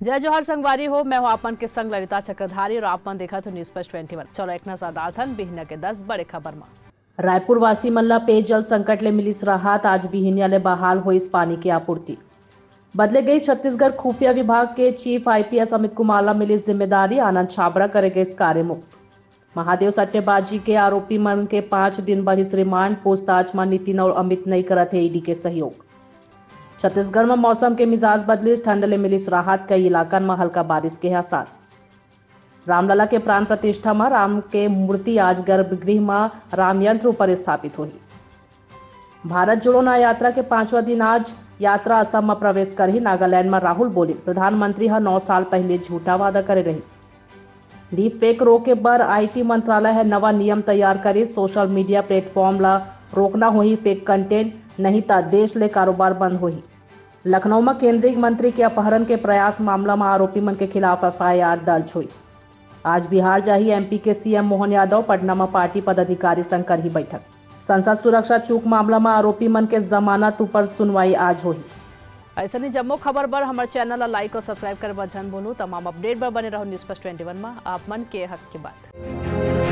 जय जोहर संगवारी हो। मैं हूं आपन के संग ललिता चक्रधारी और आपन देखा तो न्यूज फर्स्ट 21। चलो एक नजर डालथन बिहनिया के 10 बड़े खबर में। रायपुर वासी मन ला पेयजल संकट ले मिलिस राहत। आज बिहनिया ले बहाल हुई इस पानी की आपूर्ति। बदले गई छत्तीसगढ़ खुफिया विभाग के चीफ आईपीएस अमित कुमार ला मिली जिम्मेदारी। आनंद छाबड़ा करेंगे इस कार्य मुक्त। महादेव सट्टेबाजी के आरोपी मन के 5 दिन बढ़िस रिमांड। पूछताछ में नितिन और अमित नहीं करत है ईडी के सहयोग। छत्तीसगढ़ में मौसम के मिजाज बदलिस। ठंड ले मिलिस राहत। कई इलाकन में हल्का बारिश के आसार। रामलला के प्राण प्रतिष्ठा में राम के मूर्ति आज गर्भगृह में राम यंत्र पर स्थापित हुई। भारत जोड़ो न्याय यात्रा के 5वां दिन आज यात्रा असम में प्रवेश कर ही। नागालैंड में राहुल बोली प्रधानमंत्री 9 साल पहले झूठा वादा करे रहीस। डीप फेक रोके बर आईटी मंत्रालय है नवा नियम तैयार करी। सोशल मीडिया प्लेटफॉर्म ला रोकना होही फेक कंटेंट, नहीं तो देश ले कारोबार बंद होही। लखनऊ में केंद्रीय मंत्री के अपहरण के प्रयास मामला में आरोपी मन के खिलाफ एफआईआर दर्ज हुई। आज बिहार जाही एमपी के सीएम मोहन यादव। पटना में पार्टी पदाधिकारी संग कर ही बैठक। संसद सुरक्षा चूक मामला में आरोपी मन के जमानत ऊपर सुनवाई आज हुई। ऐसा नहीं जम्मो खबर पर हमारे चैनल ला लाइक और सब्सक्राइब कर बजन बोलू। तमाम अपडेट पर बने रहो न्यूज फर्स्ट 21 में। आप मन के हक की बात।